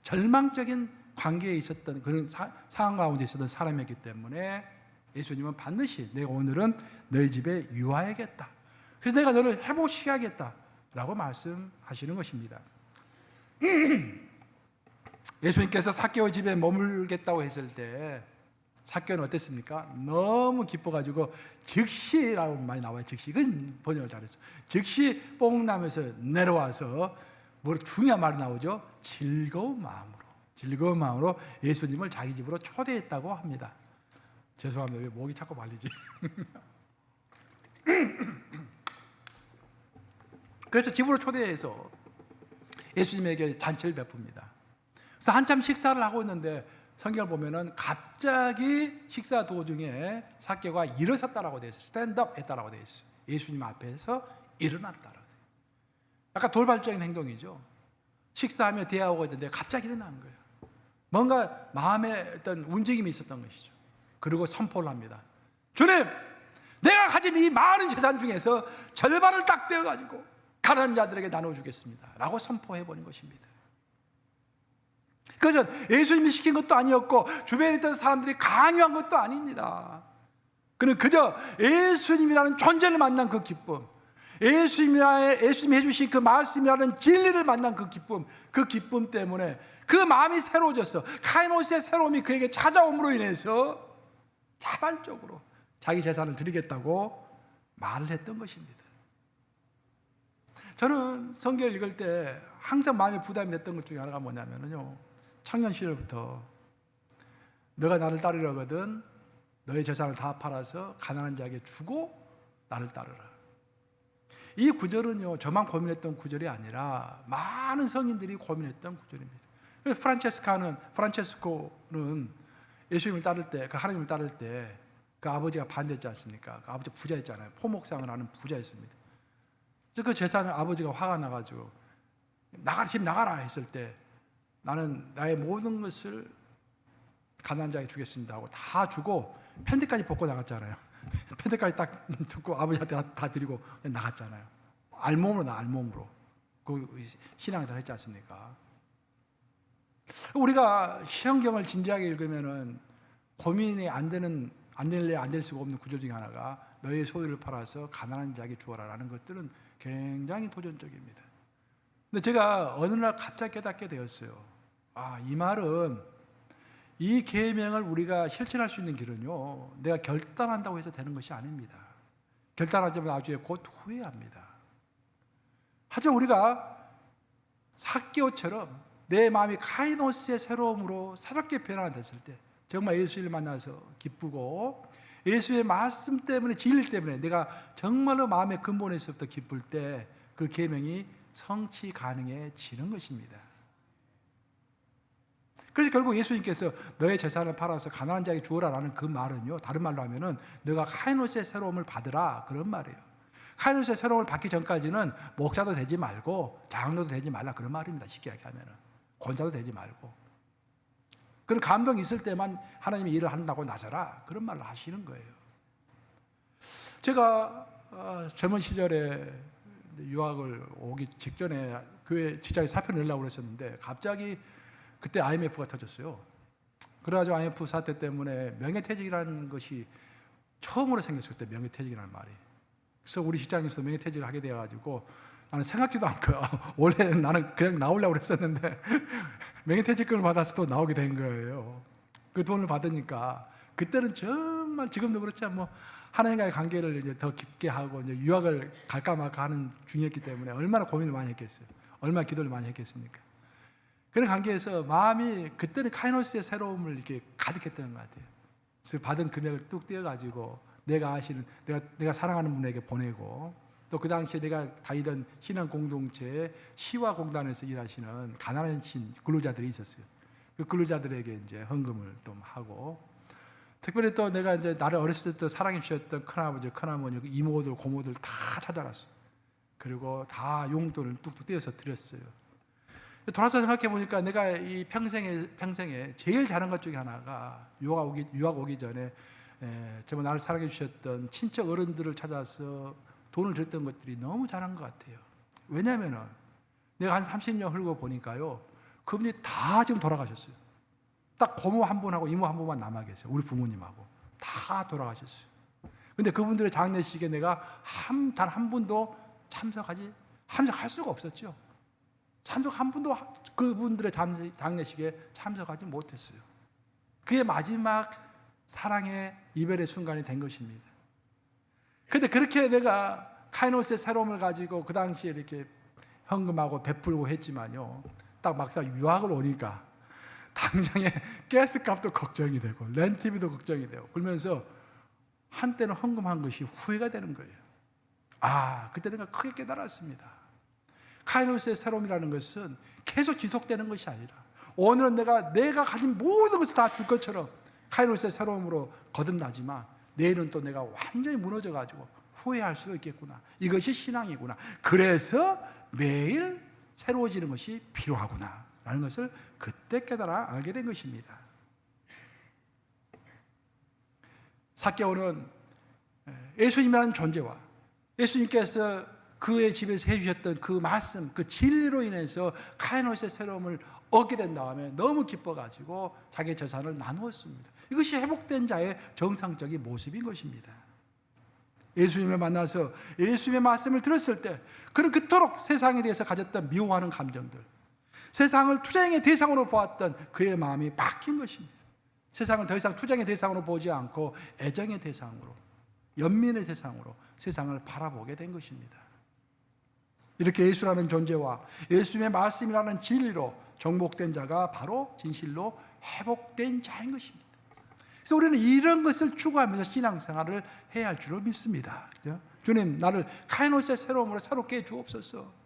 절망적인 관계에 있었던 그런 상황 가운데 있었던 사람이었기 때문에 예수님은 반드시 내가 오늘은 너희 집에 유하야겠다. 그래서 내가 너를 회복시켜야겠다라고 말씀하시는 것입니다. 예수님께서 삭개오 집에 머물겠다고 했을 때 삭개오는 어땠습니까? 너무 기뻐가지고 즉시라고 말이 나와요. 즉시. 이건 번역을 잘했어. 즉시 뽕나무에서 내려와서 뭐 중요한 말이 나오죠. 즐거운 마음으로 예수님을 자기 집으로 초대했다고 합니다. 죄송합니다. 왜 목이 자꾸 말리지? 그래서 집으로 초대해서 예수님에게 잔치를 베풉니다. 그래서 한참 식사를 하고 있는데 성경을 보면은 갑자기 식사 도중에 삭개오가 일어섰다라고 되어 있어요. 스탠드업 했다라고 되어 있어요. 예수님 앞에서 일어났다라고. 약간 돌발적인 행동이죠. 식사하며 대화하고 있는데 갑자기 일어난 거예요. 뭔가 마음에 어떤 움직임이 있었던 것이죠. 그리고 선포를 합니다. 주님, 내가 가진 이 많은 재산 중에서 절반을 딱 떼어가지고 가난한 자들에게 나눠주겠습니다 라고 선포해버린 것입니다. 그것은 예수님이 시킨 것도 아니었고 주변에 있던 사람들이 강요한 것도 아닙니다. 그는 그저 예수님이라는 존재를 만난 그 기쁨, 예수님이 해주신 그 말씀이라는 진리를 만난 그 기쁨 때문에 그 마음이 새로워졌어. 카이노스의 새로움이 그에게 찾아옴으로 인해서 자발적으로 자기 재산을 드리겠다고 말을 했던 것입니다. 저는 성경을 읽을 때 항상 마음에 부담이 됐던 것 중에 하나가 뭐냐면요, 청년 시절부터 너가 나를 따르려거든 너의 재산을 다 팔아서 가난한 자에게 주고 나를 따르라. 이 구절은요, 저만 고민했던 구절이 아니라 많은 성인들이 고민했던 구절입니다. 그래서 프란체스코는 예수님을 따를 때, 그 하나님을 따를 때 그 아버지가 반대했지 않습니까? 그 아버지 부자였잖아요. 포목상을 하는 부자였습니다. 그래서 그 재산을 아버지가 화가 나가지고 집 나가라 했을 때 나는 나의 모든 것을 가난한 자에게 주겠습니다 하고 다 주고 팬티까지 벗고 나갔잖아요. 팬티까지 딱 듣고 아버지한테 다 드리고 그냥 나갔잖아요. 알몸으로 그 신앙생활 했지 않습니까? 우리가 시험경을 진지하게 읽으면은 고민이 안 될 수가 없는 구절 중에 하나가 너의 소유를 팔아서 가난한 자에게 주어라라는 것들은 굉장히 도전적입니다. 근데 제가 어느 날 갑자기 깨닫게 되었어요. 이 말은 이 계명을 우리가 실천할 수 있는 길은요, 내가 결단한다고 해서 되는 것이 아닙니다. 결단하자면 나중에 곧 후회합니다. 하지만 우리가 삭개오처럼 내 마음이 카이노스의 새로움으로 새롭게 변화됐을 때 정말 예수를 만나서 기쁘고 예수의 말씀 때문에, 진리 때문에 내가 정말로 마음의 근본에서부터 기쁠 때 그 계명이 성취 가능해지는 것입니다. 그래서 결국 예수님께서 너의 재산을 팔아서 가난한 자에게 주어라라는 그 말은요, 다른 말로 하면은 너가 카이노스의 새로움을 받으라 그런 말이에요. 카이노스의 새로움을 받기 전까지는 목사도 되지 말고 장로도 되지 말라 그런 말입니다. 쉽게 얘기하면은 권사도 되지 말고 그런 감동이 있을 때만 하나님의 일을 한다고 나서라 그런 말을 하시는 거예요. 제가 젊은 시절에 유학을 오기 직전에 교회 직장에 사표를 내려고 그랬었는데 갑자기 그때 IMF가 터졌어요. 그래가지고 IMF 사태 때문에 명예퇴직이라는 것이 처음으로 생겼어요. 그때 명예퇴직이라는 말이. 그래서 우리 직장에서 명예퇴직을 하게 되어가지고 나는 생각지도 않고요. 원래 나는 그냥 나오려고 그랬었는데 명예퇴직금을 받아서 또 나오게 된 거예요. 그 돈을 받으니까 그때는 정말 지금도 그렇지만 뭐 하나님과의 관계를 이제 더 깊게 하고 이제 유학을 갈까 말까 하는 중이었기 때문에 얼마나 고민을 많이 했겠어요. 얼마나 기도를 많이 했겠습니까? 그런 관계에서 마음이 그때는 카이노스의 새로움을 이렇게 가득했던 것 같아요. 그래서 받은 금액을 뚝 떼어가지고 내가 사랑하는 분에게 보내고 또 그 당시에 내가 다니던 신앙 공동체에 시와 공단에서 일하시는 가난한 근로자들이 있었어요. 그 근로자들에게 이제 헌금을 좀 하고, 특별히 또 내가 이제 나를 어렸을 때부터 사랑해 주셨던 큰아버지, 큰어머니, 이모들, 고모들 다 찾아갔어요. 그리고 다 용돈을 뚝뚝 떼어서 드렸어요. 돌아서 생각해 보니까 내가 이 평생에 제일 잘한 것 중에 하나가 유학 오기 전에 정말 나를 사랑해 주셨던 친척 어른들을 찾아서 돈을 줬던 것들이 너무 잘한 것 같아요. 왜냐하면은 내가 한 30년 흘고 보니까요, 그분이 다 지금 돌아가셨어요. 딱 고모 한 분하고 이모 한 분만 남아 계세요. 우리 부모님하고 다 돌아가셨어요. 근데 그분들의 장례식에 내가 단 한 분도 참석할 수가 없었죠. 한 분도 그분들의 장례식에 참석하지 못했어요. 그게 마지막 사랑의 이별의 순간이 된 것입니다. 근데 그렇게 내가 카이노스의 새로움을 가지고 그 당시에 이렇게 헌금하고 베풀고 했지만요, 딱 막상 유학을 오니까 당장에 가스값도 걱정이 되고 렌트비도 걱정이 되고 그러면서 한때는 헌금한 것이 후회가 되는 거예요. 그때 내가 크게 깨달았습니다. 카이노스의 새로움이라는 것은 계속 지속되는 것이 아니라 오늘은 내가 가진 모든 것을 다 줄 것처럼 카이노스의 새로움으로 거듭나지만 내일은 또 내가 완전히 무너져가지고 후회할 수도 있겠구나. 이것이 신앙이구나. 그래서 매일 새로워지는 것이 필요하구나라는 것을 그때 깨달아 알게 된 것입니다. 삭개오는 예수님이라는 존재와 예수님께서 그의 집에서 해주셨던 그 말씀, 그 진리로 인해서 카이노스의 새로움을 얻게 된 다음에 너무 기뻐가지고 자기의 재산을 나누었습니다. 이것이 회복된 자의 정상적인 모습인 것입니다. 예수님을 만나서 예수님의 말씀을 들었을 때 그는 그토록 세상에 대해서 가졌던 미워하는 감정들, 세상을 투쟁의 대상으로 보았던 그의 마음이 바뀐 것입니다. 세상을 더 이상 투쟁의 대상으로 보지 않고 애정의 대상으로, 연민의 대상으로 세상을 바라보게 된 것입니다. 이렇게 예수라는 존재와 예수님의 말씀이라는 진리로 정복된 자가 바로 진실로 회복된 자인 것입니다. 그래서 우리는 이런 것을 추구하면서 신앙생활을 해야 할 줄로 믿습니다. 주님, 나를 카이노스의 새로움으로 새롭게 해 주옵소서.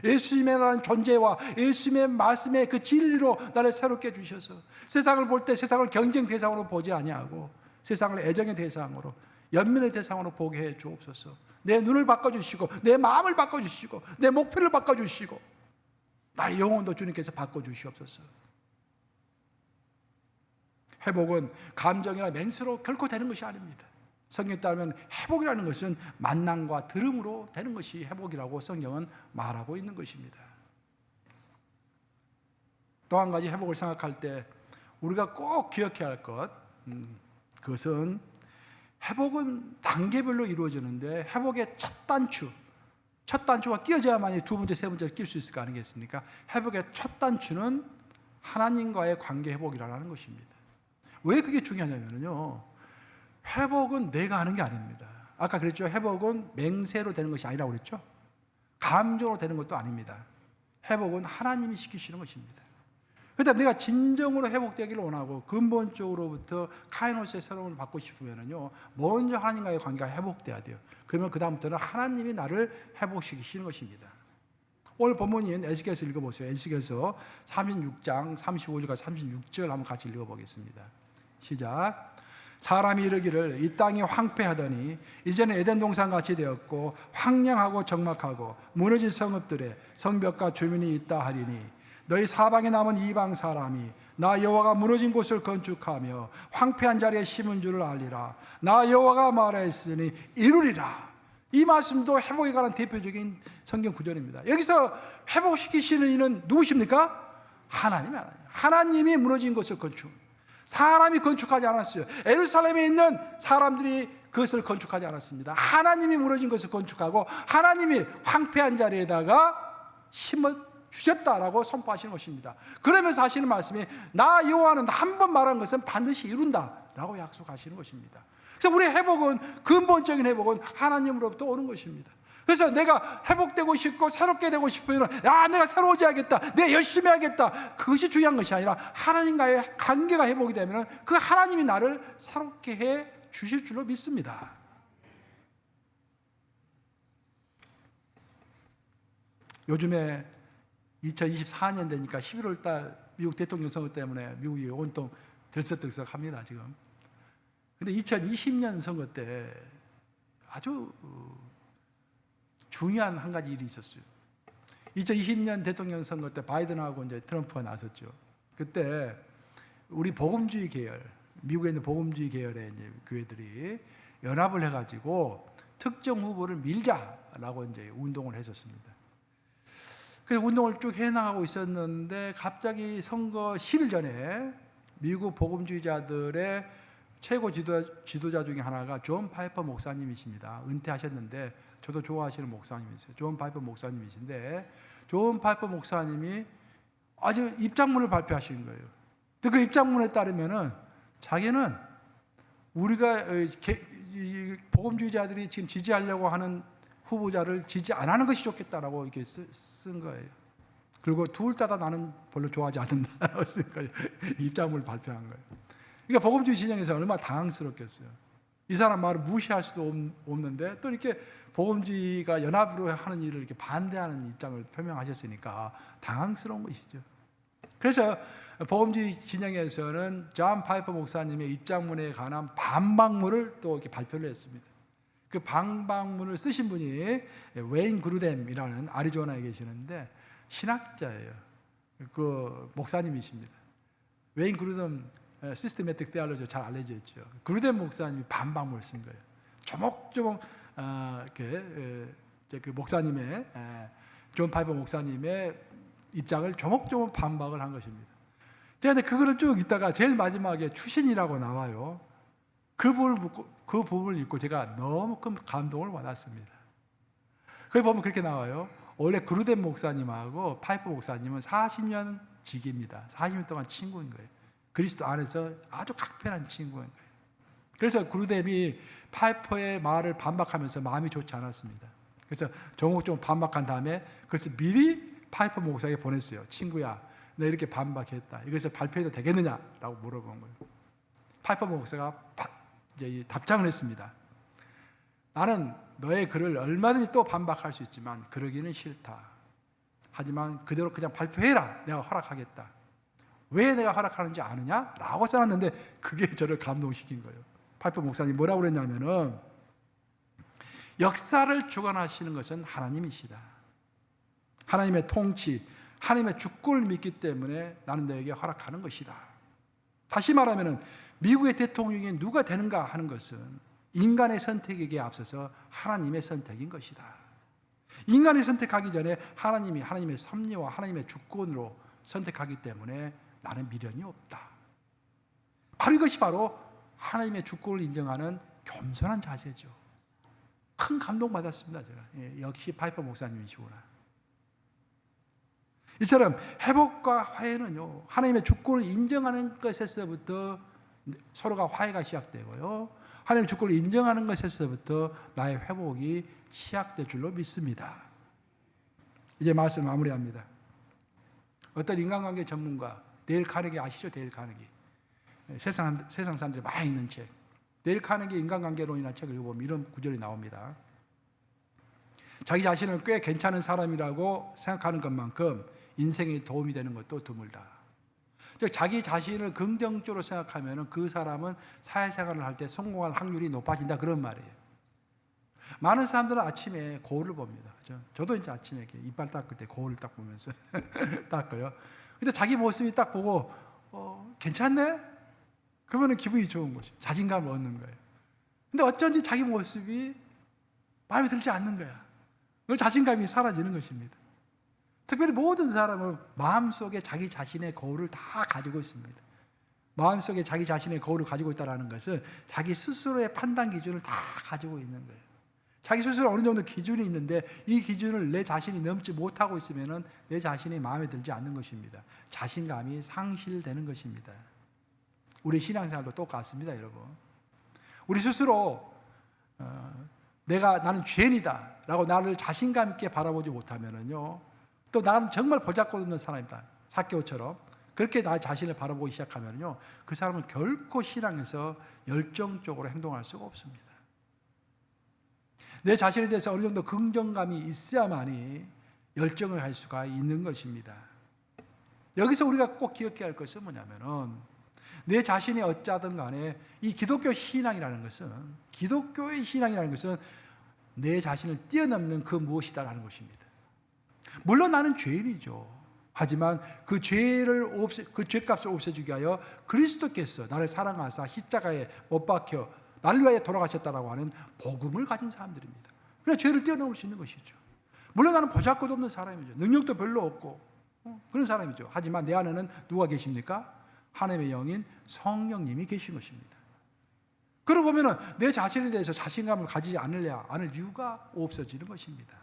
예수님이라는 존재와 예수님의 말씀의 그 진리로 나를 새롭게 해 주셔서 세상을 볼 때 세상을 경쟁 대상으로 보지 아니하고 세상을 애정의 대상으로, 연민의 대상으로 보게 해 주옵소서. 내 눈을 바꿔주시고 내 마음을 바꿔주시고 내 목표를 바꿔주시고 나의 영혼도 주님께서 바꿔주시옵소서. 회복은 감정이나 맹세로 결코 되는 것이 아닙니다. 성경에 따르면 회복이라는 것은 만남과 들음으로 되는 것이 회복이라고 성경은 말하고 있는 것입니다. 또 한 가지 회복을 생각할 때 우리가 꼭 기억해야 할 것, 그것은 회복은 단계별로 이루어지는데 회복의 첫 단추가 끼어져야만이 두 번째, 세 번째를 낄 수 있을 거 아니겠습니까? 회복의 첫 단추는 하나님과의 관계 회복이라는 것입니다. 왜 그게 중요하냐면요, 회복은 내가 하는 게 아닙니다. 아까 그랬죠. 회복은 맹세로 되는 것이 아니라고 그랬죠. 감정으로 되는 것도 아닙니다. 회복은 하나님이 시키시는 것입니다. 그런데 내가 진정으로 회복되기를 원하고 근본적으로부터 카이노스의 새로움을 받고 싶으면요, 먼저 하나님과의 관계가 회복돼야 돼요. 그러면 그 다음부터는 하나님이 나를 회복시키시는 것입니다. 오늘 본문인 에스겔서 읽어보세요. 에스겔서 36장 35절과 36절 한번 같이 읽어보겠습니다. 시작. 사람이 이르기를 이 땅이 황폐하더니 이제는 에덴 동산같이 되었고 황량하고 적막하고 무너진 성읍들에 성벽과 주민이 있다 하리니 너희 사방에 남은 이방 사람이 나 여호와가 무너진 곳을 건축하며 황폐한 자리에 심은 줄을 알리라. 나 여호와가 말하였으니 이루리라. 이 말씀도 회복에 관한 대표적인 성경 구절입니다. 여기서 회복시키시는 이는 누구십니까? 하나님이 무너진 곳을 건축, 사람이 건축하지 않았어요. 예루살렘에 있는 사람들이 그것을 건축하지 않았습니다. 하나님이 무너진 것을 건축하고 하나님이 황폐한 자리에다가 심어 주셨다라고 선포하시는 것입니다. 그러면서 하시는 말씀이 나 여호와는 한 번 말한 것은 반드시 이룬다라고 약속하시는 것입니다. 그래서 우리의 회복은, 근본적인 회복은 하나님으로부터 오는 것입니다. 그래서 내가 회복되고 싶고 새롭게 되고 싶으면 내가 새로워져야겠다, 내가 열심히 해야겠다, 그것이 중요한 것이 아니라 하나님과의 관계가 회복이 되면 그 하나님이 나를 새롭게 해 주실 줄로 믿습니다. 요즘에 2024년 되니까 11월 달 미국 대통령 선거 때문에 미국이 온통 들썩들썩합니다 지금. 근데 2020년 선거 때 아주 중요한 한 가지 일이 있었어요. 2020년 대통령 선거 때 바이든하고 이제 트럼프가 나섰죠. 그때 우리 복음주의 계열, 미국에 있는 복음주의 계열의 이제 교회들이 연합을 해가지고 특정 후보를 밀자라고 이제 운동을 했었습니다. 그래서 운동을 쭉 해나가고 있었는데 갑자기 선거 10일 전에 미국 복음주의자들의 최고 지도자 중에 하나가 존 파이퍼 목사님이십니다. 은퇴하셨는데 저도 좋아하시는 목사님이세요. 존 파이퍼 목사님이신데 존 파이퍼 목사님이 아주 입장문을 발표하신 거예요. 그 입장문에 따르면은 자기는 우리가 복음주의자들이 지금 지지하려고 하는 후보자를 지지 안 하는 것이 좋겠다라고 이렇게 쓴 거예요. 그리고 둘 다 나는 별로 좋아하지 않는다라고 쓴 거예요. 입장문을 발표한 거예요. 그러니까 복음주의 진영에서 얼마나 당황스럽겠어요. 이 사람 말을 무시할 수도 없는데 또 이렇게 복음주의가 연합으로 하는 일을 이렇게 반대하는 입장을 표명하셨으니까 당황스러운 것이죠. 그래서 복음주의 진영에서는 존 파이퍼 목사님의 입장문에 관한 반박문을 또 이렇게 발표를 했습니다. 그 반박문을 쓰신 분이 웨인 그루뎀이라는 아리조나에 계시는데 신학자예요. 그 목사님이십니다. 웨인 그루덤 시스테매틱 테올로지 잘 알려져 있죠. 그루덤 목사님이 반박을 쓴 거예요. 조목조목 그 목사님의 존 파이퍼 목사님의 입장을 조목조목 반박을 한 것입니다. 제가 그거를 쭉 읽다가 제일 마지막에 추신이라고 나와요. 그 부분을 읽고 제가 너무 큰 감동을 받았습니다. 거기 보면 그렇게 나와요. 원래 그루덴 목사님하고 파이퍼 목사님은 40년 직입니다. 40년 동안 친구인 거예요. 그리스도 안에서 아주 각별한 친구인 거예요. 그래서 그루뎀이 파이퍼의 말을 반박하면서 마음이 좋지 않았습니다. 그래서 조목조목 반박한 다음에 그것을 미리 파이퍼 목사에게 보냈어요. 친구야, 너 이렇게 반박했다. 이것을 발표해도 되겠느냐라고 물어본 거예요. 파이퍼 목사가 이제 답장을 했습니다. 나는 너의 글을 얼마든지 또 반박할 수 있지만 그러기는 싫다. 하지만 그대로 그냥 발표해라. 내가 허락하겠다. 왜 내가 허락하는지 아느냐? 라고 써놨는데 그게 저를 감동시킨 거예요. 파이퍼 목사님이 뭐라고 그랬냐면은 역사를 주관하시는 것은 하나님이시다. 하나님의 통치, 하나님의 주권을 믿기 때문에 나는 너에게 허락하는 것이다. 다시 말하면 미국의 대통령이 누가 되는가 하는 것은 인간의 선택에게 앞서서 하나님의 선택인 것이다. 인간이 선택하기 전에 하나님이 하나님의 섭리와 하나님의 주권으로 선택하기 때문에 나는 미련이 없다. 바로 이것이 바로 하나님의 주권을 인정하는 겸손한 자세죠. 큰 감동받았습니다. 제가. 역시 파이퍼 목사님이시구나. 이처럼 회복과 화해는요, 하나님의 주권을 인정하는 것에서부터 서로가 화해가 시작되고요, 하나님의 주권을 인정하는 것에서부터 나의 회복이 시작될 줄로 믿습니다. 이제 말씀 마무리합니다. 어떤 인간관계 전문가 데일 카네기 아시죠? 데일 카네기. 세상 사람들이 많이 읽는 책. 데일 카네기 인간관계론이라는 책을 읽어보면 이런 구절이 나옵니다. 자기 자신을 꽤 괜찮은 사람이라고 생각하는 것만큼 인생에 도움이 되는 것도 드물다. 즉 자기 자신을 긍정적으로 생각하면 그 사람은 사회생활을 할 때 성공할 확률이 높아진다, 그런 말이에요. 많은 사람들은 아침에 거울을 봅니다. 저도 이제 아침에 이렇게 이빨 닦을 때 거울을 딱 보면서 닦아요. 근데 자기 모습이 딱 보고 괜찮네? 그러면 기분이 좋은 거죠. 자신감을 얻는 거예요. 근데 어쩐지 자기 모습이 마음에 들지 않는 거야. 그 자신감이 사라지는 것입니다. 특별히 모든 사람은 마음속에 자기 자신의 거울을 다 가지고 있습니다. 마음속에 자기 자신의 거울을 가지고 있다는 것은 자기 스스로의 판단 기준을 다 가지고 있는 거예요. 자기 스스로 어느 정도 기준이 있는데 이 기준을 내 자신이 넘지 못하고 있으면 내 자신이 마음에 들지 않는 것입니다. 자신감이 상실되는 것입니다. 우리 신앙생활도 똑같습니다, 여러분. 우리 스스로 나는 죄인이다 라고 나를 자신감 있게 바라보지 못하면요, 또 나는 정말 보잘것없는 사람이다, 삭개오처럼 그렇게 나 자신을 바라보기 시작하면요, 그 사람은 결코 신앙에서 열정적으로 행동할 수가 없습니다. 내 자신에 대해서 어느 정도 긍정감이 있어야만이 열정을 할 수가 있는 것입니다. 여기서 우리가 꼭 기억해야 할 것은 뭐냐면은 내 자신이 어쩌든 간에 이 기독교 신앙이라는 것은, 기독교의 신앙이라는 것은 내 자신을 뛰어넘는 그 무엇이다라는 것입니다. 물론 나는 죄인이죠. 하지만 그 죄값을 없애주기 위하여 그리스도께서 나를 사랑하사 십자가에 못 박혀 나를 위하여 돌아가셨다라고 하는 복음을 가진 사람들입니다. 그래서 죄를 뛰어넘을 수 있는 것이죠. 물론 나는 보잘것없는 사람이죠. 능력도 별로 없고 그런 사람이죠. 하지만 내 안에는 누가 계십니까? 하나님의 영인 성령님이 계신 것입니다. 그러고 보면 내 자신에 대해서 자신감을 가지지 않을 이유가 없어지는 것입니다.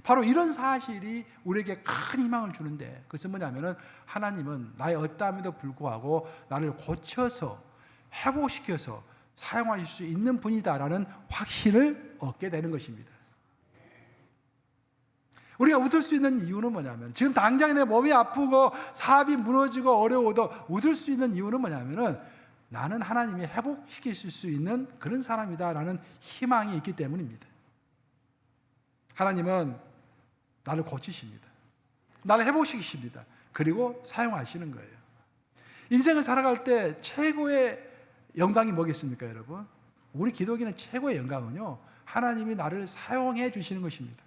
바로 이런 사실이 우리에게 큰 희망을 주는데, 그것은 뭐냐면은 하나님은 나의 어떠함에도 불구하고 나를 고쳐서 회복시켜서 사용하실 수 있는 분이다라는 확신을 얻게 되는 것입니다. 우리가 웃을 수 있는 이유는 뭐냐면, 지금 당장 내 몸이 아프고 사업이 무너지고 어려워도 웃을 수 있는 이유는 뭐냐면은 나는 하나님이 회복시킬 수 있는 그런 사람이다라는 희망이 있기 때문입니다. 하나님은 나를 고치십니다. 나를 회복시키십니다. 그리고 사용하시는 거예요. 인생을 살아갈 때 최고의 영광이 뭐겠습니까, 여러분? 우리 기독인의 최고의 영광은요, 하나님이 나를 사용해 주시는 것입니다.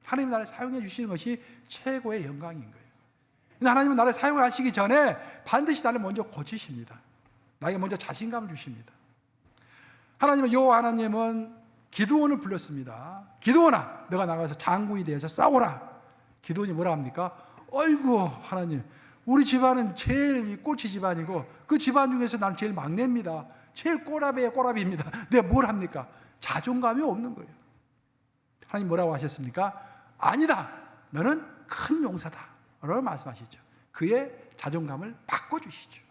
하나님 나를 사용해 주시는 것이 최고의 영광인 거예요. 근데 하나님은 나를 사용하시기 전에 반드시 나를 먼저 고치십니다. 나에게 먼저 자신감을 주십니다. 하나님은 여호와 하나님은 기드온을 불렀습니다. 기드온아, 너가 나가서 장군이 되어서 싸워라. 기드온이 뭐라 합니까? 어이구 하나님, 우리 집안은 제일 꼬치 집안이고 그 집안 중에서 나는 제일 막내입니다. 제일 꼬라비의 꼬라비입니다. 내가 뭘 합니까? 자존감이 없는 거예요. 하나님 뭐라고 하셨습니까? 아니다, 너는 큰 용사다 라고 말씀하시죠. 그의 자존감을 바꿔주시죠.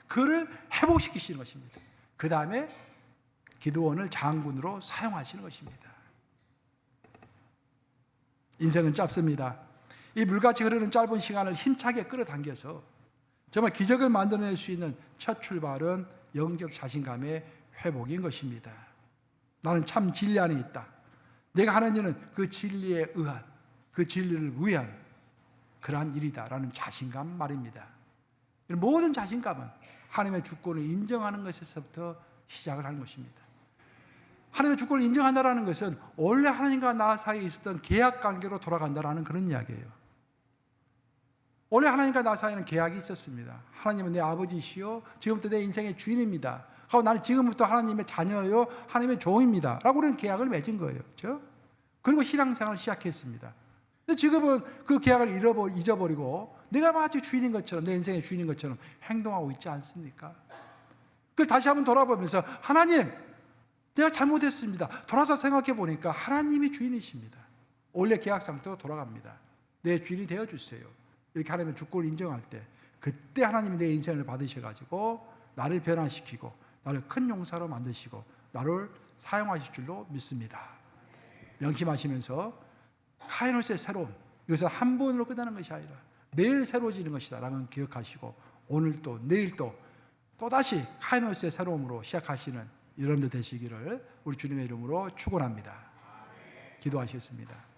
그를 회복시키시는 것입니다. 그 다음에 기드온을 장군으로 사용하시는 것입니다. 인생은 짧습니다. 이 물같이 흐르는 짧은 시간을 힘차게 끌어당겨서 정말 기적을 만들어낼 수 있는 첫 출발은 영적 자신감의 회복인 것입니다. 나는 참 진리 안에 있다. 내가 하는 일은 그 진리에 의한, 그 진리를 위한 그러한 일이다라는 자신감 말입니다. 모든 자신감은 하나님의 주권을 인정하는 것에서부터 시작을 하는 것입니다. 하나님의 주권을 인정한다는 것은 원래 하나님과 나 사이에 있었던 계약 관계로 돌아간다는 그런 이야기예요. 원래 하나님과 나 사이에는 계약이 있었습니다. 하나님은 내 아버지시요 지금부터 내 인생의 주인입니다. 그리고 나는 지금부터 하나님의 자녀요 하나님의 종입니다 라고 그런 계약을 맺은 거예요. 그렇죠? 그리고 신앙생활을 시작했습니다. 근데 지금은 그 계약을 잊어버리고 내가 마치 주인인 것처럼, 내 인생의 주인인 것처럼 행동하고 있지 않습니까? 그걸 다시 한번 돌아보면서 하나님, 내가 잘못했습니다. 돌아서 생각해 보니까 하나님이 주인이십니다. 원래 계약상도 돌아갑니다. 내 주인이 되어주세요. 이렇게 하나님의 주권을 인정할 때 그때 하나님이 내 인생을 받으셔가지고 나를 변화시키고 나를 큰 용사로 만드시고 나를 사용하실 줄로 믿습니다. 명심하시면서 카이노스의 새로움, 이것은 한 번으로 끝나는 것이 아니라 매일 새로워지는 것이다 라는 기억하시고 오늘 또 내일 또다시 카이노스의 새로움으로 시작하시는 여러분들 되시기를 우리 주님의 이름으로 축원합니다. 기도하시겠습니다.